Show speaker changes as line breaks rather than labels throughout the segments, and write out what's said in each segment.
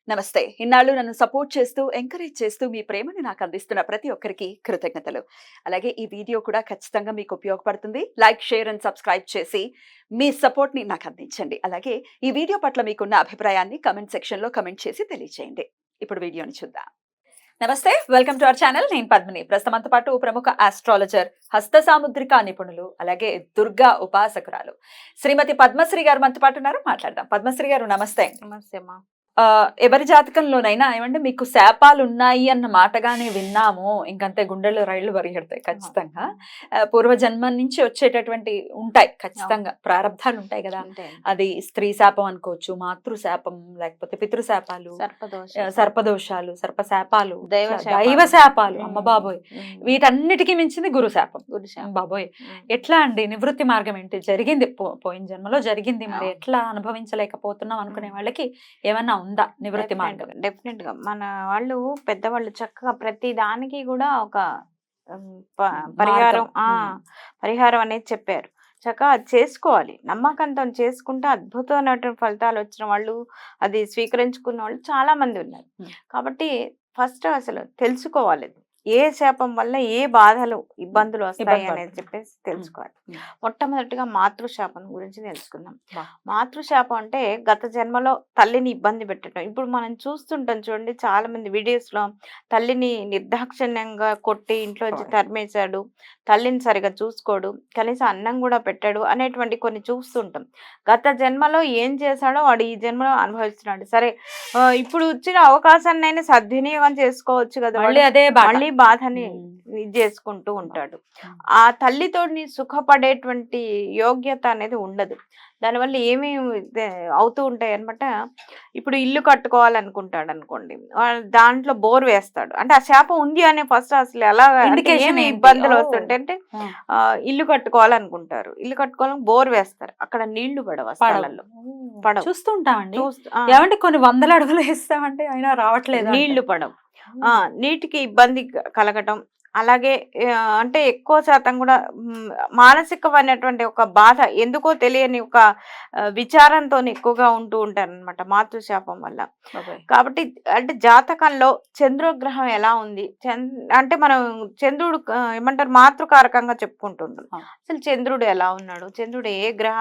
నమస్తే. ఇన్నాళ్ళు నన్ను సపోర్ట్ చేస్తూ, ఎంకరేజ్ చేస్తూ మీ ప్రేమని నాకు అందిస్తున్న ప్రతి ఒక్కరికి కృతజ్ఞతలు. అలాగే ఈ వీడియో కూడా ఖచ్చితంగా మీకు ఉపయోగపడుతుంది. లైక్, షేర్ అండ్ సబ్స్క్రైబ్ చేసి మీ సపోర్ట్‌ని నాకు అందించండి. అలాగే ఈ వీడియో పట్ల మీకున్న అభిప్రాయాన్ని కామెంట్ సెక్షన్‌లో కామెంట్ చేసి తెలియజేయండి. ఇప్పుడు వీడియోని చూద్దాం. నమస్తే, వెల్కమ్ టు అవర్ ఛానల్. నేను పద్మిని. ప్రస్తుతం మనతో పాటు ప్రముఖ ఆస్ట్రాలజర్, హస్త సాముద్రిక నిపుణులు, అలాగే దుర్గా ఉపాసకురాలు శ్రీమతి పద్మశ్రీ గారు మనతో పాటు ఉన్నారు. మాట్లాడదాం. పద్మశ్రీ గారు నమస్తే.
నమస్తే అమ్మా.
ఎవరి జాతకంలోనైనా ఏమంటే మీకు శాపాలు ఉన్నాయి అన్న మాటగానే విన్నాము, ఇంకంతే గుండెల్లో రైళ్లు పరిగెడతాయి ఖచ్చితంగా. పూర్వజన్మ నుంచి వచ్చేటటువంటి ఉంటాయి ఖచ్చితంగా, ప్రారంధాలు ఉంటాయి కదా. అది స్త్రీ శాపం అనుకోవచ్చు, మాతృ శాపం, లేకపోతే పితృశాపాలు, సర్పదోషాలు, సర్పశాపాలు, దైవ శాపాలు, అమ్మ బాబోయ్, వీటన్నిటికీ మించింది గురు శాపం. బాబోయ్, ఎట్లా అండి నివృత్తి మార్గం ఏంటి? జరిగింది, పోయిన జన్మలో జరిగింది, మరి ఎట్లా అనుభవించలేకపోతున్నాం అనుకునే వాళ్ళకి ఏమన్నా ఉందా నివృత్తి మార్గం?
డెఫినెట్ గా మన వాళ్ళు పెద్దవాళ్ళు చక్కగా ప్రతి దానికి కూడా ఒక పరిహారం అనేది చెప్పారు. చక్కగా అది చేసుకోవాలి, నమ్మకంతో చేసుకుంటే అద్భుతమైనటువంటి ఫలితాలు వచ్చిన వాళ్ళు, అది స్వీకరించుకున్న వాళ్ళు చాలా మంది ఉన్నారు. కాబట్టి ఫస్ట్ అసలు తెలుసుకోవాలి ఏ శాపం వల్ల ఏ బాధలు ఇబ్బందులు వస్తాయి అనేది చెప్పేసి తెలుసుకోవాలి. మొట్టమొదటిగా మాతృశాపం గురించి తెలుసుకుందాం. మాతృశాపం అంటే గత జన్మలో తల్లిని ఇబ్బంది పెట్టడం. ఇప్పుడు మనం చూస్తుంటాం చూడండి, చాలా మంది వీడియోస్ లో తల్లిని నిర్దాక్షిణ్యంగా కొట్టి ఇంట్లో వచ్చి తరిమేశాడు, తల్లిని సరిగా చూసుకోడు, కనీసం అన్నం కూడా పెట్టాడు అనేటువంటి కొన్ని చూస్తుంటాం. గత జన్మలో ఏం చేశాడో వాడు ఈ జన్మలో అనుభవిస్తున్నాడు. సరే, ఇప్పుడు వచ్చిన అవకాశాన్ని సద్వినియోగం చేసుకోవచ్చు కదా, మళ్ళీ బాధని ఇది చేసుకుంటూ ఉంటాడు. ఆ తల్లితోని సుఖపడేటువంటి యోగ్యత అనేది ఉండదు. దానివల్ల ఏమేమి అవుతూ ఉంటాయి అనమాట. ఇప్పుడు ఇల్లు కట్టుకోవాలనుకుంటాడు అనుకోండి, దాంట్లో బోర్ వేస్తాడు. అంటే ఆ శాపం ఉంది అనే ఫస్ట్ అసలు ఎలా ఏమి ఇబ్బందులు వస్తుంటే అంటే ఇల్లు కట్టుకోవాలనుకుంటారు, ఇల్లు కట్టుకోవాలని బోర్ వేస్తారు, అక్కడ నీళ్లు పడవ స్థలాల్లో పడవ
చూస్తూ ఉంటామండి. ఏమంటే కొన్ని వందల అడుగులు వేస్తామంటే అయినా రావట్లేదు,
నీళ్లు పడవు, నీటికి ఇబ్బంది కలగటం. అలాగే అంటే ఎక్కువ శాతం కూడా మానసికమైనటువంటి ఒక బాధ, ఎందుకో తెలియని ఒక విచారంతో ఎక్కువగా ఉంటూ ఉంటారు అనమాట మాతృశాపం వల్ల. కాబట్టి అంటే జాతకంలో చంద్రగ్రహం ఎలా ఉంది అంటే మనం చంద్రుడు ఏమంటారు మాతృకారకంగా చెప్పుకుంటుంటాం. అసలు చంద్రుడు ఎలా ఉన్నాడు, చంద్రుడు ఏ గ్రహ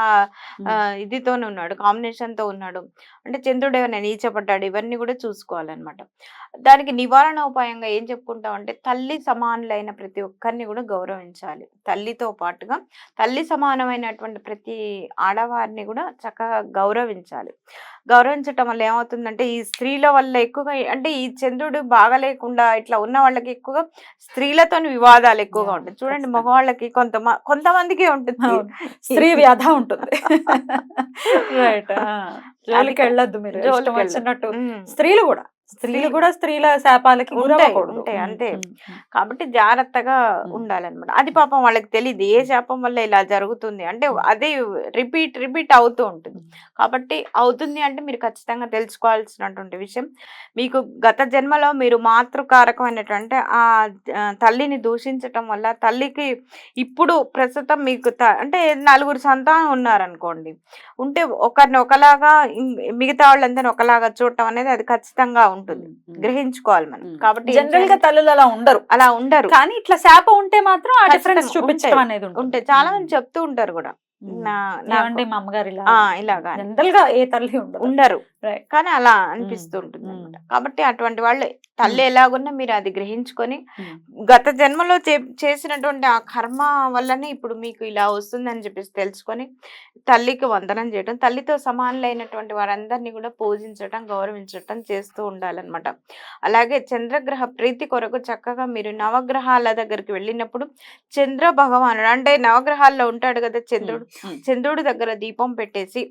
ఇదితోనే ఉన్నాడు, కాంబినేషన్ తో ఉన్నాడు, అంటే చంద్రుడు ఏమైనా నీచపడ్డాడు, ఇవన్నీ కూడా చూసుకోవాలన్నమాట. దానికి నివారణ ఉపాయంగా ఏం చెప్పుకుంటాం అంటే తల్లి సమానులైన ప్రతి ఒక్కరిని కూడా గౌరవించాలి. తల్లితో పాటుగా తల్లి సమానమైనటువంటి ప్రతి ఆడవారిని కూడా చక్కగా గౌరవించాలి. గౌరవించటం వల్ల ఏమవుతుందంటే ఈ స్త్రీల వల్ల ఎక్కువగా, అంటే ఈ చంద్రుడు బాగలేకుండా ఇట్లా ఉన్న వాళ్ళకి ఎక్కువగా స్త్రీలతోని వివాదాలు ఎక్కువగా ఉంటాయి. చూడండి, మగవాళ్ళకి కొంతమందికి ఉంటుంది,
స్త్రీ వ్యాధ ఉంటుంది. వెళ్ళొద్దు మీరు, స్త్రీలు కూడా స్త్రీల శాపాలకి
ఉంటాయి అంతే. కాబట్టి జాగ్రత్తగా ఉండాలన్నమాట. అది పాపం వాళ్ళకి తెలియదు ఏ శాపం వల్ల ఇలా జరుగుతుంది అంటే, అది రిపీట్ అవుతూ ఉంటుంది. కాబట్టి అవుతుంది అంటే మీరు ఖచ్చితంగా తెలుసుకోవాల్సినటువంటి విషయం, మీకు గత జన్మలో మీరు మాతృకారకమైనటువంటి ఆ తల్లిని దూషించటం వల్ల తల్లికి ఇప్పుడు ప్రస్తుతం మీకు అంటే 4 సంతానం ఉన్నారనుకోండి, ఉంటే ఒకరిని ఒకలాగా మిగతా వాళ్ళందరినీ ఒకలాగా చూడటం అనేది అది ఖచ్చితంగా ఉంటుంది, గ్రహించుకోవాలి మనం. కాబట్టి
జనరల్ గా తల్లులు అలా ఉండరు, కానీ ఇట్లా శాపం ఉంటే మాత్రం ఆ డిఫరెన్స్ చూపించడం అనేది
ఉంటాయి. చాలా మంది చెప్తూ ఉంటారు కూడా,
మా అమ్మగారు
ఇలాగా
జనరల్ గా ఏ తల్లి
ఉండరు, కానీ అలా అనిపిస్తూ ఉంటుంది అనమాట. కాబట్టి అటువంటి వాళ్ళు తల్లి ఎలాగున్నా మీరు అది గ్రహించుకొని గత జన్మలో చేసినటువంటి ఆ కర్మ వల్లనే ఇప్పుడు మీకు ఇలా వస్తుందని చెప్పేసి తెలుసుకొని తల్లికి వందనం చేయడం, తల్లితో సమానులైనటువంటి వారందరినీ కూడా పూజించడం, గౌరవించడం చేస్తూ ఉండాలన్నమాట. అలాగే చంద్రగ్రహ ప్రీతి కొరకు చక్కగా మీరు నవగ్రహాల దగ్గరికి వెళ్ళినప్పుడు చంద్ర భగవానుడు అంటే నవగ్రహాల్లో ఉంటాడు కదా చంద్రుడు, చంద్రుడి దగ్గర దీపం పెట్టేసి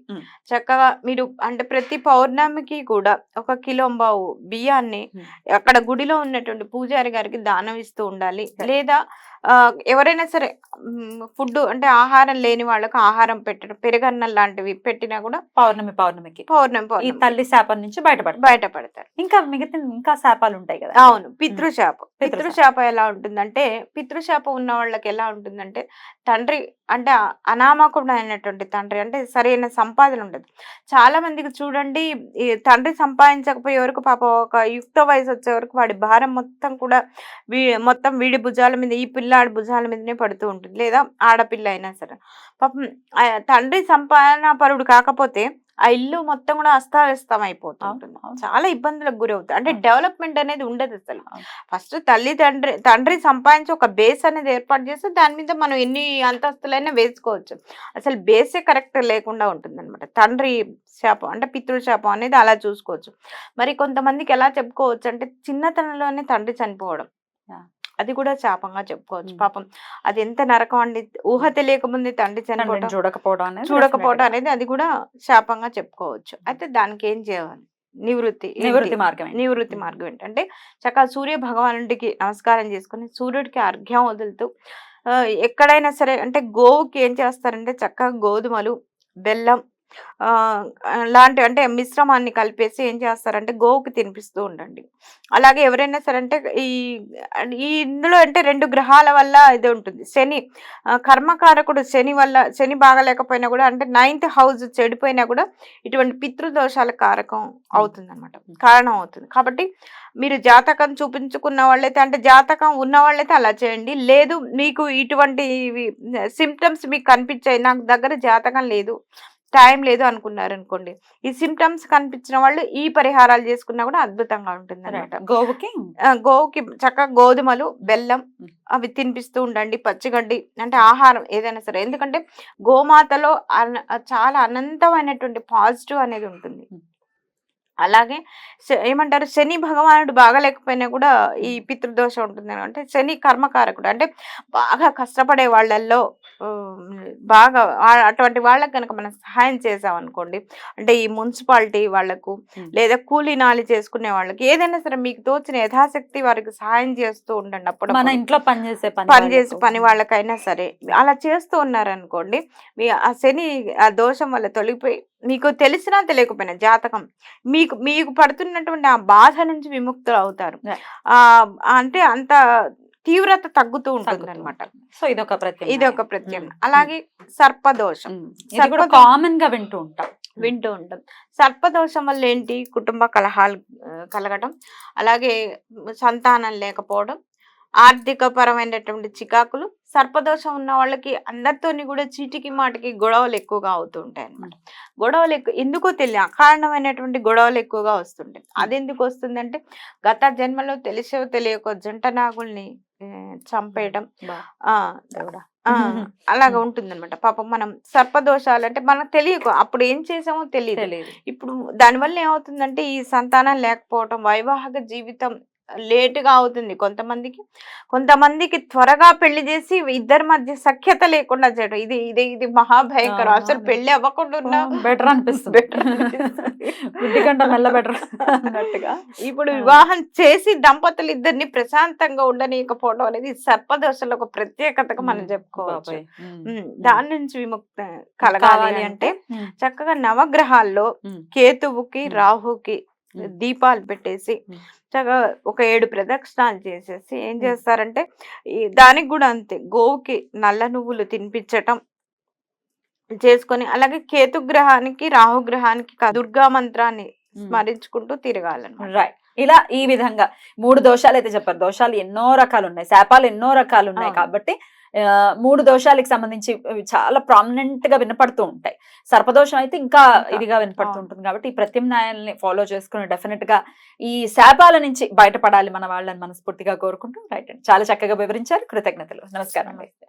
చక్కగా మీరు అంటే ప్రతి పౌర్ణమికి కూడా 1 కిలోంబావు బియ్యాన్ని అక్కడ గుడిలో ఉన్నటువంటి పూజారి గారికి దానం ఇస్తూ ఉండాలి. లేదా ఎవరైనా సరే ఫుడ్ అంటే ఆహారం లేని వాళ్ళకు ఆహారం పెట్టడం, పెరుగన్నం లాంటివి పెట్టినా కూడా
పౌర్ణమికి ఈ తల్లి శాపం నుంచి బయటపడతారు. ఇంకా శాపాలు ఉంటాయి కదా.
అవును, పితృశాపం ఎలా ఉంటుందంటే, పితృశాపం ఉన్న వాళ్ళకి ఎలా ఉంటుందంటే తండ్రి అంటే అనామకుడైనటువంటి తండ్రి, అంటే సరైన సంపాదన ఉండదు. చాలా మందికి చూడండి, ఈ తండ్రి సంపాదించకపోయే వరకు పాపం ఒక యుక్త వయసు వచ్చే వరకు వాడి భారం మొత్తం కూడా మొత్తం వీడి భుజాల మీద, ఈ పిల్లాడి భుజాల మీదనే పడుతూ ఉంటుంది, లేదా ఆడపిల్ల అయినా సరే. పాపం తండ్రి సంపాదన పరుడు కాకపోతే ఆ ఇల్లు మొత్తం కూడా అస్తావ్యస్తం అయిపోతూ ఉంటుంది. చాలా ఇబ్బందులకు గురవుతుంది. అంటే డెవలప్మెంట్ అనేది ఉండదు అసలు. ఫస్ట్ తండ్రి సంపాదించి ఒక బేస్ అనేది ఏర్పాటు చేస్తే దాని మీద మనం ఎన్ని అంతస్తులైనా వేసుకోవచ్చు. అసలు బేసే కరెక్ట్ లేకుండా ఉంటుంది అనమాట. తండ్రి శాపం అంటే పితృశాపం అనేది అలా చూసుకోవచ్చు. మరి కొంతమందికి ఎలా చెప్పుకోవచ్చు అంటే చిన్నతనంలోనే తండ్రి చనిపోవడం, అది కూడా శాపంగా చెప్పుకోవచ్చు. పాపం అది ఎంత నరకం అండి. ఊహ తెలియకముందే తండ్రి చనిపోవడం, చూడకపోవడం అనేది అది కూడా శాపంగా చెప్పుకోవచ్చు. అయితే దానికి ఏం చేయాలి? నివృత్తి మార్గం ఏంటంటే చక్కగా సూర్య భగవానుడికి నమస్కారం చేసుకుని సూర్యుడికి అర్ఘ్యం వదులుతూ ఎక్కడైనా సరే అంటే గోవుకి ఏం చేస్తారంటే చక్కగా గోధుమలు, బెల్లం లాంటి అంటే మిశ్రమాన్ని కలిపేసి ఏం చేస్తారంటే గోవుకి తినిపిస్తూ ఉండండి. అలాగే ఎవరైనా సరే అంటే ఈ ఇందులో అంటే 2 గ్రహాల వల్ల ఇది ఉంటుంది. శని కర్మకారకుడు, శని బాగలేకపోయినా కూడా అంటే 9th హౌస్ చెడిపోయినా కూడా ఇటువంటి పితృదోషాల కారకం అవుతుంది అనమాట, కారణం అవుతుంది. కాబట్టి మీరు జాతకం చూపించుకున్న వాళ్ళైతే అంటే జాతకం ఉన్న వాళ్ళైతే అలా చేయండి. లేదు మీకు ఇటువంటి సిమ్టమ్స్ మీకు కనిపించాయి, నాకు దగ్గర జాతకం లేదు, టైం లేదు అనుకున్నారు అనుకోండి, ఈ సిమ్టమ్స్ కనిపించిన వాళ్ళు ఈ పరిహారాలు చేసుకున్నా కూడా అద్భుతంగా ఉంటుంది అనమాట. గోవుకి చక్కగా గోధుమలు, బెల్లం అవి తినిపిస్తూ ఉండండి. పచ్చిగడ్డి అంటే ఆహారం ఏదైనా సరే, ఎందుకంటే గోమాతలో చాలా అనంతమైనటువంటి పాజిటివ్ అనేది ఉంటుంది. అలాగే ఏమంటారు, శని భగవానుడు బాగలేకపోయినా కూడా ఈ పితృదోషం ఉంటుంది. అంటే శని కర్మకారకుడు, అంటే బాగా కష్టపడే వాళ్ళల్లో బాగా అటువంటి వాళ్ళకి కనుక మనం సహాయం చేసాం అనుకోండి, అంటే ఈ మున్సిపాలిటీ వాళ్లకు లేదా కూలీ నాలి చేసుకునే వాళ్ళకి ఏదైనా సరే మీకు తోచిన యథాశక్తి వారికి సహాయం చేస్తూ ఉండండి. అప్పుడు
మన ఇంట్లో పనిచేసే
పని వాళ్ళకైనా సరే అలా చేస్తూ ఉన్నారనుకోండి, మీ ఆ శని ఆ దోషం వల్ల తొలగిపోయి మీకు తెలిసినా తెలియకపోయినా జాతకం మీకు పడుతున్నటువంటి ఆ బాధ నుంచి విముక్తులు అవుతారు. అంటే అంత తీవ్రత తగ్గుతూ ఉంటుంది అనమాట.
సో ఇదొక
ప్రత్యామ్నాయం. అలాగే సర్పదోషం
కామన్ గా వింటూ ఉంటాం.
సర్పదోషం వల్ల ఏంటి? కుటుంబ కలహాలు కలగడం, అలాగే సంతానం లేకపోవడం, ఆర్థిక పరమైనటువంటి చికాకులు. సర్పదోషం ఉన్న వాళ్ళకి అందరితోని కూడా చీటికి మాటికి గొడవలు ఎక్కువగా అవుతూ ఉంటాయి అనమాట. గొడవలు ఎందుకో తెలియదు, అకారణమైనటువంటి గొడవలు ఎక్కువగా వస్తుంటాయి. అది ఎందుకు వస్తుందంటే గత జన్మలో తెలిసో తెలియకో జంట నాగుల్ని చంపేయడం అలాగా ఉంటుందన్నమాట. పాపం మనం సర్పదోషాలు అంటే మనకు తెలియకు, అప్పుడు ఏం చేసామో తెలియదు. ఇప్పుడు దానివల్ల ఏమవుతుందంటే ఈ సంతానం లేకపోవడం, వైవాహిక జీవితం లేటుగా అవుతుంది. కొంతమందికి త్వరగా పెళ్లి చేసి ఇద్దరి మధ్య సఖ్యత లేకుండా చేయడం, ఇది మహాభయంకరం. అసలు పెళ్లి అవ్వకుండా
బెటర్ అనిపిస్తుంది.
ఇప్పుడు వివాహం చేసి దంపతులు ఇద్దరిని ప్రశాంతంగా ఉండనీయకపోవడం అనేది సర్పదోషంలో ఒక ప్రత్యేకతగా మనం చెప్పుకోవచ్చు. దాని నుంచి విముక్తి కలగాలి అంటే చక్కగా నవగ్రహాల్లో కేతువుకి, రాహుకి దీపాలు పెట్టేసి చక్కగా ఒక 7 ప్రదక్షిణాలు చేసేసి ఏం చేస్తారంటే దానికి కూడా అంతే, గోవుకి నల్ల నువ్వులు తినిపించటం చేసుకొని, అలాగే కేతుగ్రహానికి, రాహుగ్రహానికి దుర్గా మంత్రాన్ని స్మరించుకుంటూ తిరగాలన్నమాట.
రైట్. ఇలా ఈ విధంగా 3 దోషాలు అయితే చెప్పారు. దోషాలు ఎన్నో రకాలు ఉన్నాయి, శాపాలు ఎన్నో రకాలు ఉన్నాయి. కాబట్టి 3 దోషాలకు సంబంధించి చాలా ప్రామినెంట్ గా వినపడుతూ ఉంటాయి. సర్పదోషం అయితే ఇంకా ఇదిగా వినపడుతూ ఉంటుంది. కాబట్టి ఈ ప్రత్యామ్నాయాల్ని ఫాలో చేసుకుని డెఫినెట్ గా ఈ శాపాల నుంచి బయటపడాలి మన వాళ్ళని మనస్ఫూర్తిగా కోరుకుంటూ. రైట్ అండి, చాలా చక్కగా వివరించారు. కృతజ్ఞతలు. నమస్కారం.